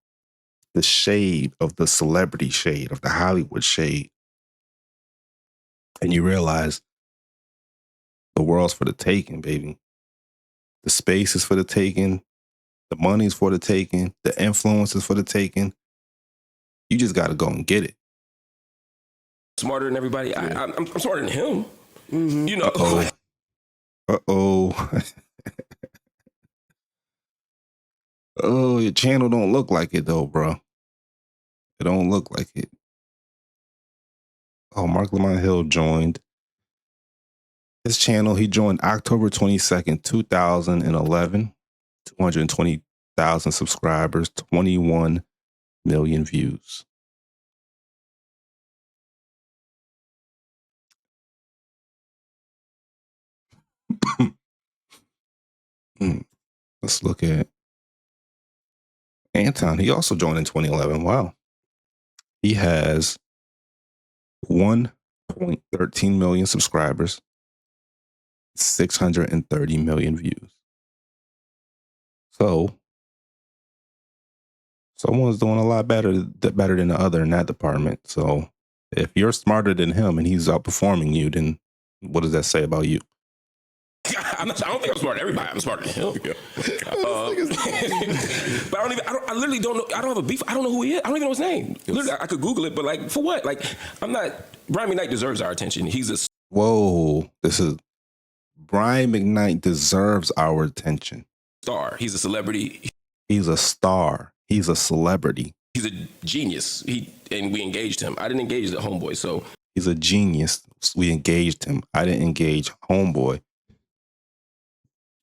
shade of the celebrity shade, of the Hollywood shade. And you realize the world's for the taking, baby. The space is for the taking. The money's for the taking. The influence is for the taking. You just got to go and get it. Smarter than everybody. I'm smarter than him. Mm-hmm. Uh-oh. Oh, your channel don't look like it though, bro. It don't look like it. Oh, Marc Lamont Hill joined. His channel, he joined October 22nd, 2011. 220,000 subscribers, 21 million views. Let's look at Anton. He also joined in 2011. Wow. He has 1.13 million subscribers, 630 million views. So someone's doing a lot better than the other in that department. So if you're smarter than him and he's outperforming you, then what does that say about you? I don't think I'm smarter than everybody. I'm smarter than him. But I literally don't know. I don't have a beef. I don't know who he is. I don't even know his name. Literally, I could Google it, but like, for what? Like, I'm not. Brian McKnight deserves our attention. He's a. Whoa, Brian McKnight deserves our attention. Star. He's a celebrity. He's a star. He's a celebrity. He's a genius. And we engaged him. I didn't engage the homeboy, so. He's a genius. We engaged him. I didn't engage homeboy.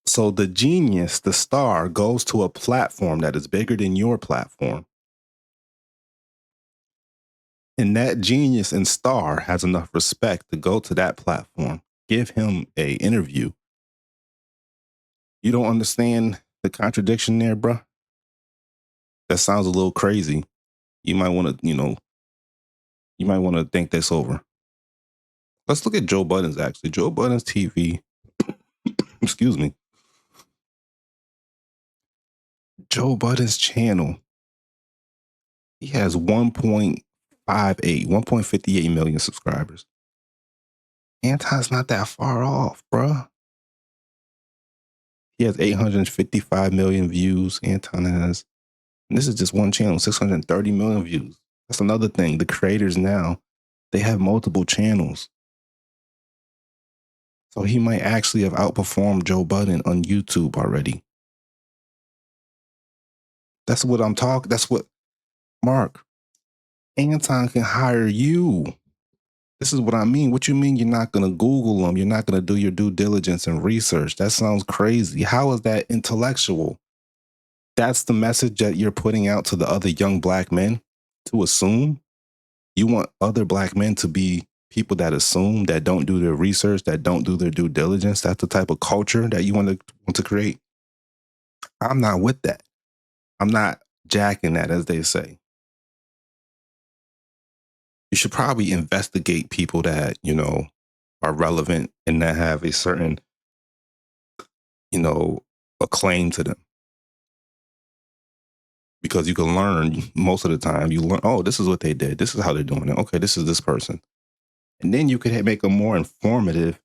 So the genius, the star, goes to a platform that is bigger than your platform. And that genius and star has enough respect to go to that platform, give him an interview. You don't understand the contradiction there, bro? That sounds a little crazy. You might want to, think this over. Let's look at Joe Budden's actually. Joe Budden's TV. Excuse me. Joe Budden's channel. He has 1.58 million subscribers. Anton's not that far off, bruh. He has 855 million views. Anton has, and this is just one channel, 630 million views. That's another thing. The creators now, they have multiple channels. So he might actually have outperformed Joe Budden on YouTube already. That's what I'm talking. That's what, Mark, Anton can hire you. This is what I mean. What you mean you're not going to Google them? You're not going to do your due diligence and research? That sounds crazy. How is that intellectual? That's the message that you're putting out to the other young black men to assume? You want other black men to be people that assume, that don't do their research, that don't do their due diligence? That's the type of culture that you want to create? I'm not with that. I'm not jacking that, as they say. You should probably investigate people that, you know, are relevant and that have a certain, you know, a claim to them. Because you can learn most of the time, you learn, oh, this is what they did. This is how they're doing it. Okay, this is this person. And then you could make a more informative,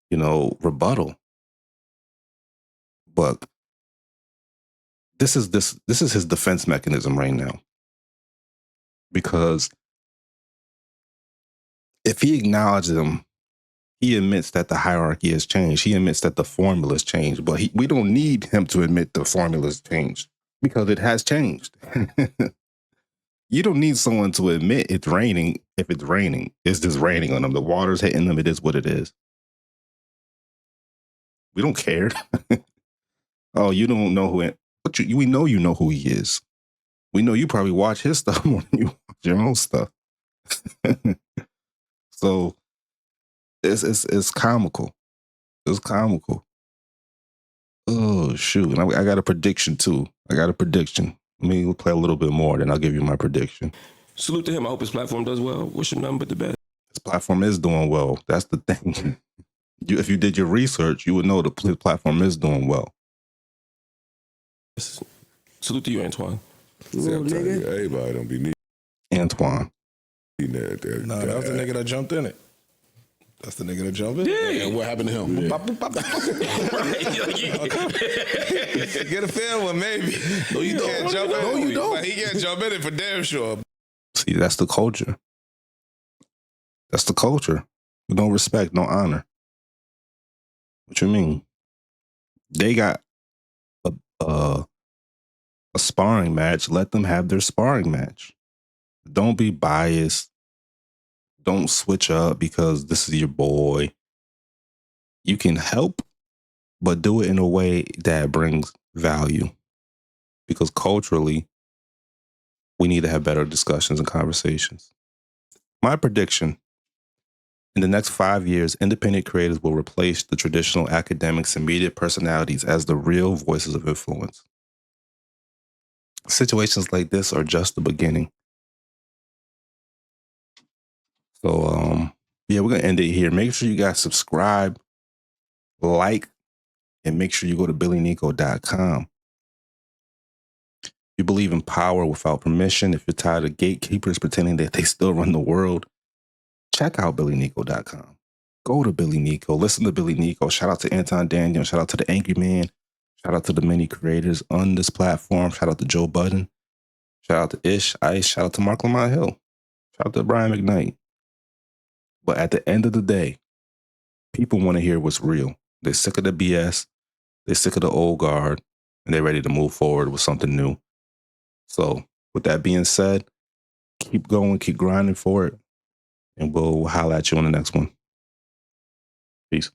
you know, rebuttal. But this is his defense mechanism right now. Because if he acknowledges them, he admits that the hierarchy has changed. He admits that the formula's changed. But we don't need him to admit the formula's changed because it has changed. You don't need someone to admit it's raining if it's raining. It's just raining on them. The water's hitting them. It is what it is. We don't care. Oh, you don't know who, but we know you know who he is. We know you probably watch his stuff more than you watch your own stuff. So it's comical. It's comical. Oh, shoot. And I got a prediction, too. Let me play a little bit more, then I'll give you my prediction. Salute to him. I hope his platform does well. Wish him nothing but the best. His platform is doing well. That's the thing. If you did your research, you would know his platform is doing well. Salute to you, Antoine. See, I'm telling you, everybody don't be needing Antoine. That was the nigga that jumped in it. That's the nigga that jumped in it. Yeah. And what happened to him? Yeah. Get a fair one, maybe. No, you don't. No, you don't. But he can't jump in it for damn sure. See, that's the culture. That's the culture. No respect, no honor. What you mean? They got a sparring match. Let them have their sparring match. Don't be biased. Don't switch up because this is your boy. You can help, but do it in a way that brings value. Because culturally, we need to have better discussions and conversations. My prediction, in the next 5 years, independent creators will replace the traditional academics and media personalities as the real voices of influence. Situations like this are just the beginning. So, yeah, we're going to end it here. Make sure you guys subscribe, like, and make sure you go to BILLINICO.com. If you believe in power without permission, if you're tired of gatekeepers pretending that they still run the world, check out BILLINICO.com. Go to BILLINICO. Listen to BILLINICO. Shout out to Anton Daniels. Shout out to the Angry Man. Shout out to the many creators on this platform. Shout out to Joe Budden. Shout out to Ish, Ice. Shout out to Marc Lamont Hill. Shout out to Brian McKnight. But at the end of the day, people want to hear what's real. They're sick of the BS. They're sick of the old guard. And they're ready to move forward with something new. So with that being said, keep going, keep grinding for it. And we'll holler at you on the next one. Peace.